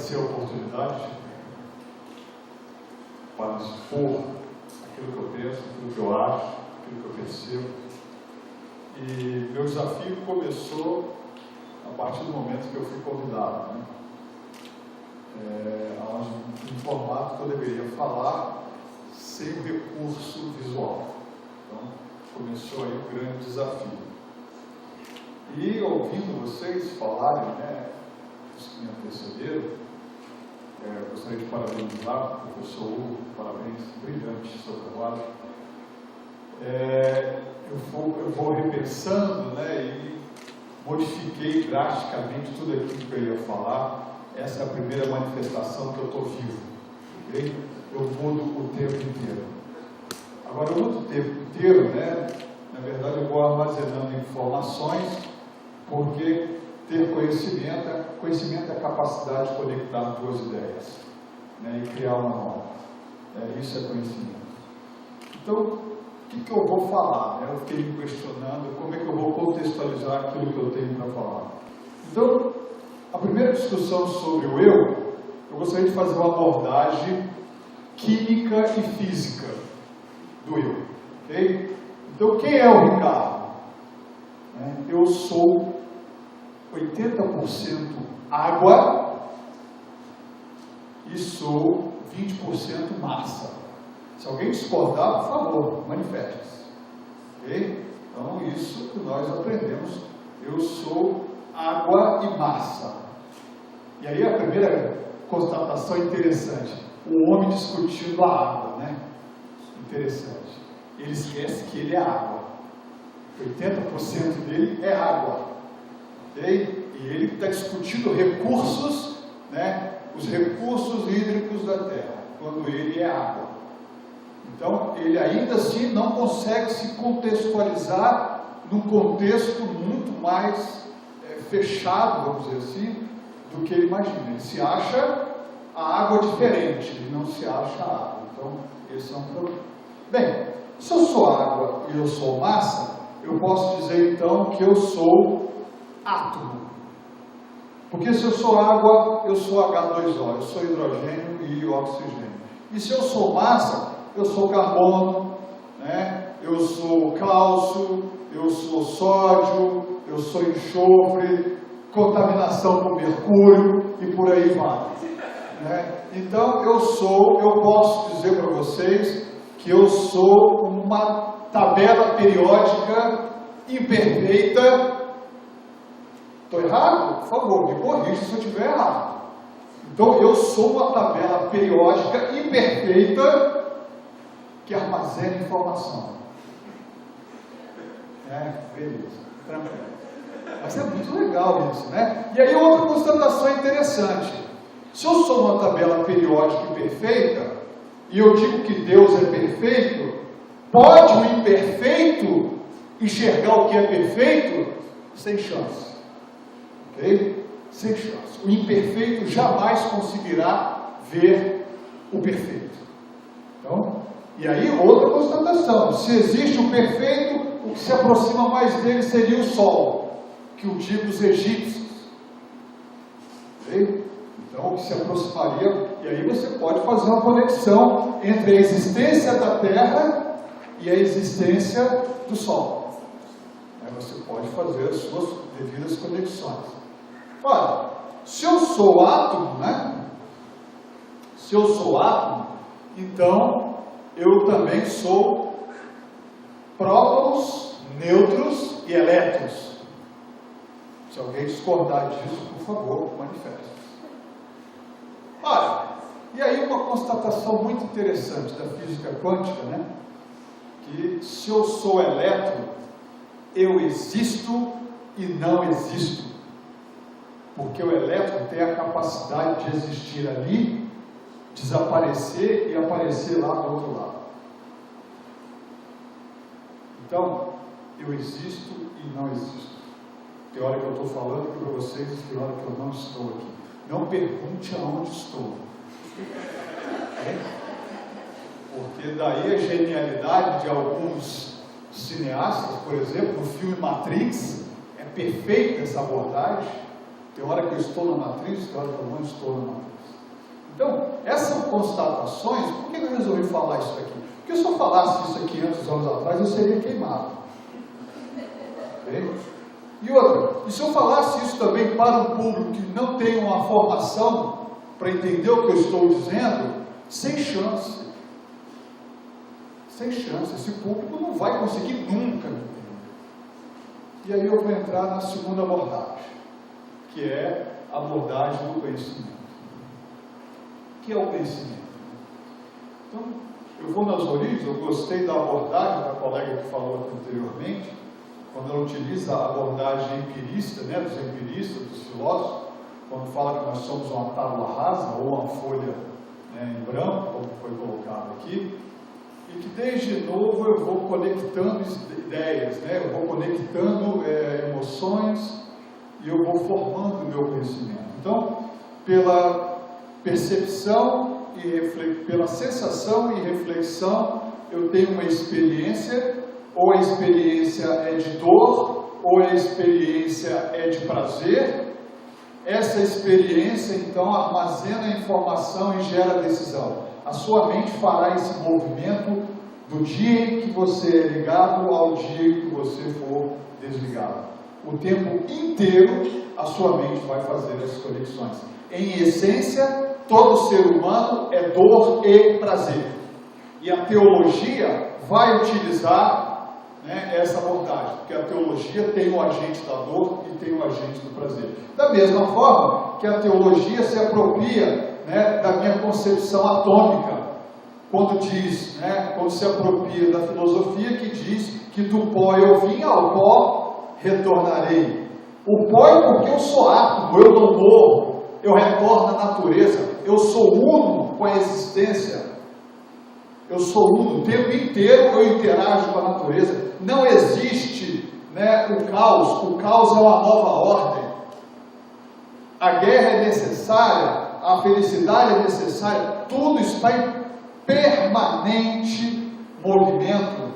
agradecer a oportunidade para expor aquilo que eu penso, aquilo que eu acho, aquilo que eu percebo. E meu desafio começou a partir do momento que eu fui convidado, né? Um formato que eu deveria falar sem o recurso visual. Então, começou aí o grande desafio. E ouvindo vocês falarem, né, os que me antecederam, gostaria de parabenizar o professor Hugo, parabéns, brilhante seu trabalho. Eu vou repensando, né, e modifiquei drasticamente tudo aquilo que eu ia falar. Essa é a primeira manifestação que eu estou vivo, ok? Eu mudo o tempo inteiro. Agora, eu mudo o tempo inteiro, né? Na verdade, eu vou armazenando informações, porque ter conhecimento é a capacidade de conectar duas ideias, né? E criar uma nova. Isso é conhecimento. Então, o que eu vou falar? Eu fiquei me questionando como é que eu vou contextualizar aquilo que eu tenho para falar. Então, a primeira discussão sobre o eu gostaria de fazer uma abordagem química e física do eu. Okay? Então, quem é o Ricardo? Eu sou 80% água e sou 20% massa. Se alguém discordar, por favor, manifeste-se. Okay? Então, isso que nós aprendemos. Eu sou água e massa. E aí a primeira constatação interessante. O homem discutindo a água, né? Interessante. Ele esquece que ele é água. 80% dele é água. Okay? E ele está discutindo recursos, né? Os recursos hídricos da Terra, quando ele é água. Então, ele ainda assim não consegue se contextualizar num contexto muito mais fechado, vamos dizer assim, do que ele imagina. Ele se acha a água diferente, ele não se acha a água. Então, esse é um problema. Bem, se eu sou água e eu sou massa, eu posso dizer então que eu sou átomo. Porque se eu sou água, eu sou H2O, eu sou hidrogênio e oxigênio. E se eu sou massa, eu sou carbono, né? Eu sou cálcio, eu sou sódio, eu sou enxofre, contaminação por mercúrio e por aí vai, né? Então eu posso dizer para vocês que eu sou uma tabela periódica imperfeita. Estou errado? Por favor, me corrija se eu estiver errado. Então eu sou uma tabela periódica imperfeita que armazena informação. Beleza, tranquilo. Mas é muito legal isso, né? E aí outra constatação interessante. Se eu sou uma tabela periódica imperfeita, e eu digo que Deus é perfeito, pode o imperfeito enxergar o que é perfeito? Sem chance. Ok? Sem chance. O imperfeito jamais conseguirá ver o perfeito. Então, e aí outra constatação. Se existe o perfeito, o que se aproxima mais dele seria o Sol, que o dia dos egípcios. Okay? Então, o que se aproximaria, e aí você pode fazer uma conexão entre a existência da Terra e a existência do Sol. Aí você pode fazer as suas devidas conexões. Olha, se eu sou átomo, né? Se eu sou átomo, então eu também sou prótons, nêutrons e elétrons. Se alguém discordar disso, por favor, manifeste. Olha, e aí uma constatação muito interessante da física quântica, né? Que se eu sou elétron, eu existo e não existo. Porque o elétron tem a capacidade de existir ali, desaparecer e aparecer lá do outro lado. Então, eu existo e não existo. Tem hora que eu estou falando aqui para vocês e tem hora que eu não estou aqui. Não pergunte aonde estou. Porque daí a genialidade de alguns cineastas, por exemplo, no filme Matrix, é perfeita essa abordagem. Tem hora que eu estou na Matrix, tem hora que eu não estou na Matrix. Então, essas constatações, por que eu resolvi falar isso aqui? Porque se eu falasse isso aqui 500 anos atrás, eu seria queimado. Okay? E outra, e se eu falasse isso também para um público que não tem uma formação para entender o que eu estou dizendo, sem chance. Sem chance. Esse público não vai conseguir nunca entender. E aí eu vou entrar na segunda abordagem, que é a abordagem do conhecimento. O que é o conhecimento? Então, eu vou nas origens, eu gostei da abordagem da colega que falou anteriormente, quando ela utiliza a abordagem empirista, né, dos empiristas, dos filósofos, quando fala que nós somos uma tábua rasa ou uma folha, né, em branco, como foi colocado aqui, e que desde novo eu vou conectando ideias, né, eu vou conectando emoções e eu vou formando o meu conhecimento. Então, pela percepção pela sensação e reflexão, eu tenho uma experiência, ou a experiência é de dor, ou a experiência é de prazer. Essa experiência, então, armazena a informação e gera decisão. A sua mente fará esse movimento do dia em que você é ligado ao dia em que você for desligado. O tempo inteiro, a sua mente vai fazer essas conexões. Em essência, todo ser humano é dor e prazer. E a teologia vai utilizar, né, essa abordagem, porque a teologia tem o agente da dor e tem o agente do prazer. Da mesma forma que a teologia se apropria, né, da minha concepção atômica, quando diz, né, quando se apropria da filosofia que diz que do pó eu vim, ao pó retornarei. O pó é porque eu sou átomo, eu não morro, eu retorno à natureza, eu sou uno com a existência, eu sou uno, o tempo inteiro eu interajo com a natureza. Não existe, né, o caos é uma nova ordem. A guerra é necessária, a felicidade é necessária, tudo está em permanente movimento.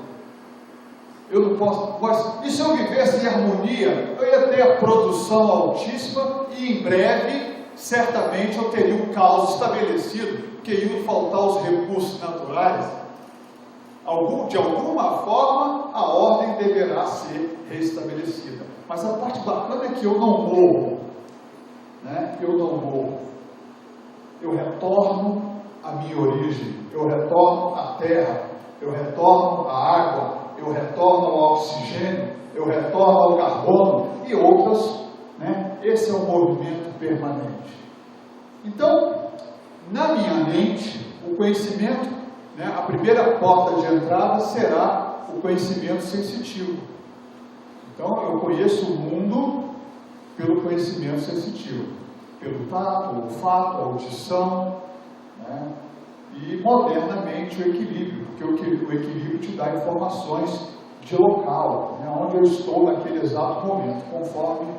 Eu não posso. E se eu vivesse em harmonia, eu ia ter a produção altíssima e em breve, certamente, eu teria um caos estabelecido, porque iam faltar os recursos naturais. De alguma forma, a ordem deverá ser restabelecida. Mas a parte bacana é que eu não morro. Né? Eu não morro. Eu retorno à minha origem. Eu retorno à terra. Eu retorno à água. Eu retorno ao oxigênio. Eu retorno ao carbono e outras. Né? Esse é um movimento permanente. Então, na minha mente, o conhecimento, né, a primeira porta de entrada será o conhecimento sensitivo. Então, eu conheço o mundo pelo conhecimento sensitivo, pelo tato, o olfato, a audição, né, e modernamente o equilíbrio, porque o equilíbrio te dá informações de local, né, onde eu estou naquele exato momento, conforme,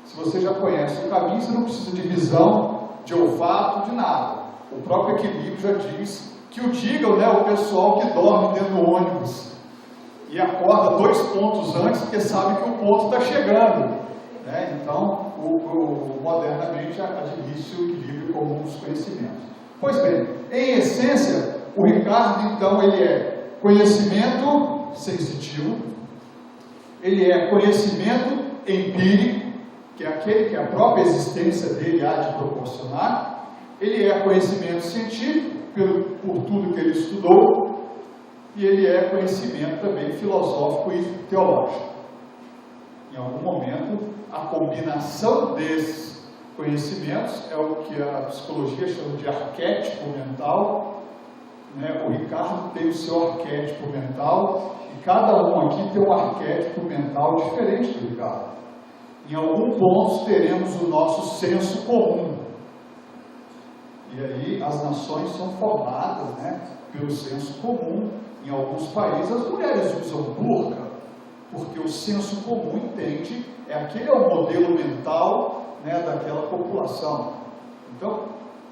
se você já conhece o caminho, você não precisa de visão, de olfato, de nada. O próprio equilíbrio já diz que o digam, né, o pessoal que dorme dentro do ônibus e acorda 2 pontos antes, porque sabe que o ponto está chegando. Né? Então, modernamente, admite o equilíbrio como um dos conhecimentos. Pois bem, em essência, o Ricardo, então, ele é conhecimento sensitivo, ele é conhecimento empírico, que é aquele que a própria existência dele há de proporcionar, ele é conhecimento científico, por tudo que ele estudou, e ele é conhecimento também filosófico e teológico. Em algum momento, a combinação desses conhecimentos é o que a psicologia chama de arquétipo mental. Né? O Ricardo tem o seu arquétipo mental, e cada um aqui tem um arquétipo mental diferente do Ricardo. Em algum ponto teremos o nosso senso comum. E aí as nações são formadas, né, pelo senso comum. Em alguns países as mulheres usam burca, porque o senso comum entende, aquele é o modelo mental, né, daquela população. Então,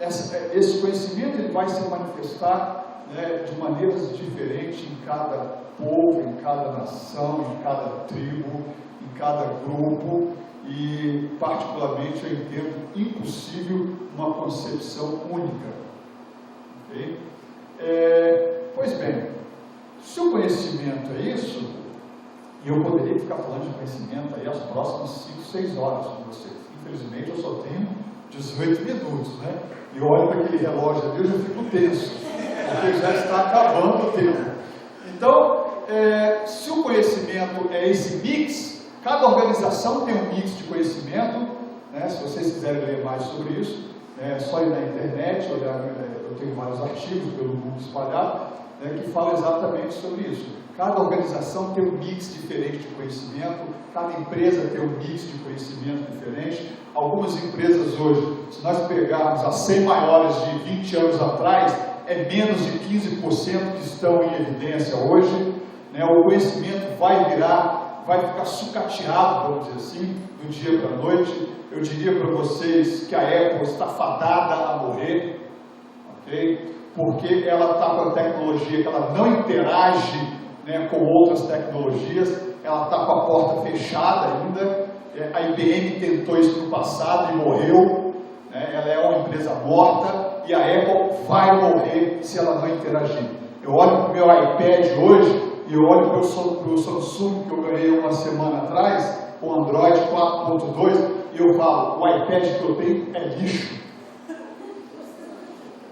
esse conhecimento ele vai se manifestar, né, de maneiras diferentes em cada povo, em cada nação, em cada tribo, em cada grupo. E, particularmente, eu entendo impossível uma concepção única. Okay? Pois bem, se o conhecimento é isso, e eu poderia ficar falando de conhecimento aí as próximas 5, 6 horas com vocês. Infelizmente, eu só tenho 18 minutos, né? E eu olho para aquele relógio ali, eu já fico tenso, porque já está acabando o tempo. Então, se o conhecimento é esse mix, cada organização tem um mix de conhecimento, né? Se vocês quiserem ler mais sobre isso, é só ir na internet, olhar, eu tenho vários artigos pelo mundo espalhado, né, que falam exatamente sobre isso. Cada organização tem um mix diferente de conhecimento, cada empresa tem um mix de conhecimento diferente. Algumas empresas hoje, se nós pegarmos as 100 maiores de 20 anos atrás, é menos de 15% que estão em evidência hoje, né? O conhecimento vai ficar sucateado, vamos dizer assim, do dia para a noite. Eu diria para vocês que a Apple está fadada a morrer, ok? Porque ela está com a tecnologia que ela não interage, né, com outras tecnologias, ela está com a porta fechada ainda. A IBM tentou isso no passado e morreu, né? Ela é uma empresa morta e a Apple vai morrer se ela não interagir. Eu olho para o meu iPad hoje e eu olho para o Samsung que eu ganhei uma semana atrás, o Android 4.2, e eu falo, o iPad que eu tenho é lixo.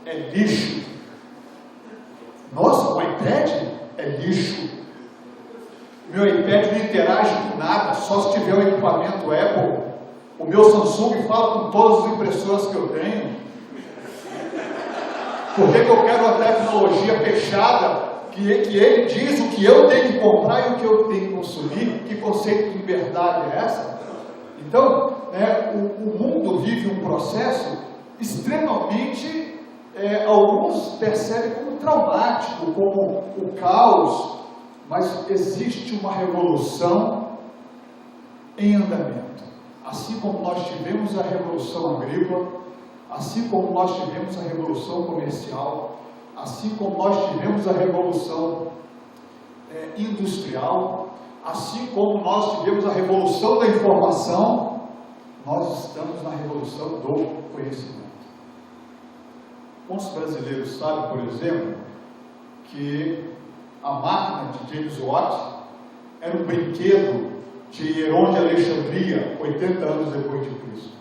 É lixo. Nossa, o iPad é lixo. Meu iPad não interage com nada, só se tiver um equipamento Apple. O meu Samsung fala com todas as impressoras que eu tenho. Por que eu quero uma tecnologia fechada, que ele diz o que eu tenho que comprar e o que eu tenho que consumir? Que conceito de liberdade é essa? Então, o mundo vive um processo extremamente, alguns percebem como traumático, como o caos, mas existe uma revolução em andamento. Assim como nós tivemos a revolução agrícola, assim como nós tivemos a revolução comercial, assim como nós tivemos a revolução industrial, assim como nós tivemos a revolução da informação, nós estamos na revolução do conhecimento. Muitos brasileiros sabem, por exemplo, que a máquina de James Watt era um brinquedo de Heron de Alexandria, 80 anos depois de Cristo.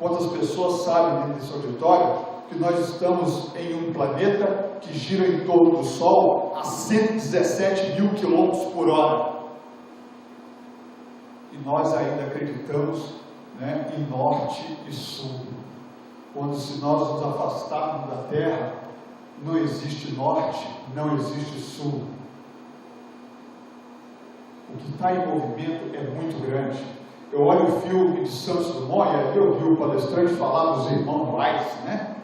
Quantas pessoas sabem dentro desse auditório que nós estamos em um planeta que gira em torno do Sol a 117 mil quilômetros por hora? E nós ainda acreditamos, né, em norte e sul. Quando se nós nos afastarmos da Terra, não existe norte, não existe sul. O que está em movimento é muito grande. Eu olho o filme de Santos Dumont e aí eu vi o palestrante falar dos irmãos Wright, né?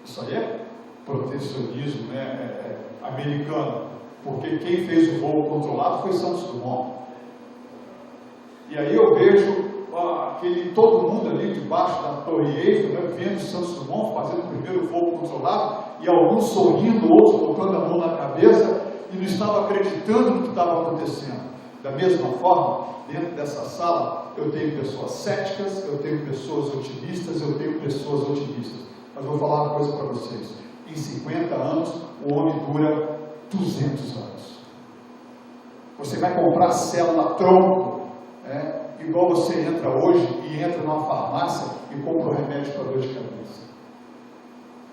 Isso aí é protecionismo, né, americano, porque quem fez o voo controlado foi Santos Dumont. E aí eu vejo todo mundo ali debaixo da Torre Eiffel, né, vendo Santos Dumont fazendo o primeiro voo controlado, e alguns sorrindo, outros colocando a mão na cabeça, e não estavam acreditando no que estava acontecendo. Da mesma forma, dentro dessa sala, eu tenho pessoas céticas, eu tenho pessoas otimistas, eu tenho pessoas otimistas. Mas eu vou falar uma coisa para vocês. Em 50 anos, o homem dura 200 anos. Você vai comprar célula tronco, igual você entra hoje e entra numa farmácia e compra um remédio para dor de cabeça.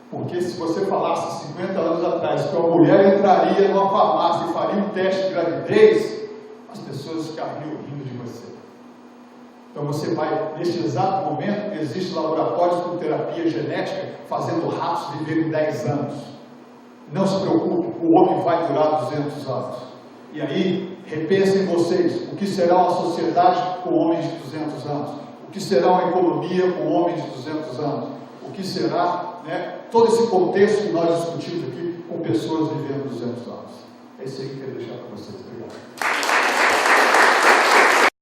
Porque se você falasse 50 anos atrás que uma mulher entraria numa farmácia e faria um teste de gravidez, as pessoas ficariam rindo de você. Então você vai, neste exato momento, existem laboratórios com terapia genética fazendo ratos viverem 10 anos. Não se preocupe, o homem vai durar 200 anos. E aí, repensem vocês, o que será uma sociedade com homens de 200 anos? O que será uma economia com homens de 200 anos? O que será, né, todo esse contexto que nós discutimos aqui com pessoas vivendo 200 anos? É isso aí que eu queria deixar para vocês. Obrigado.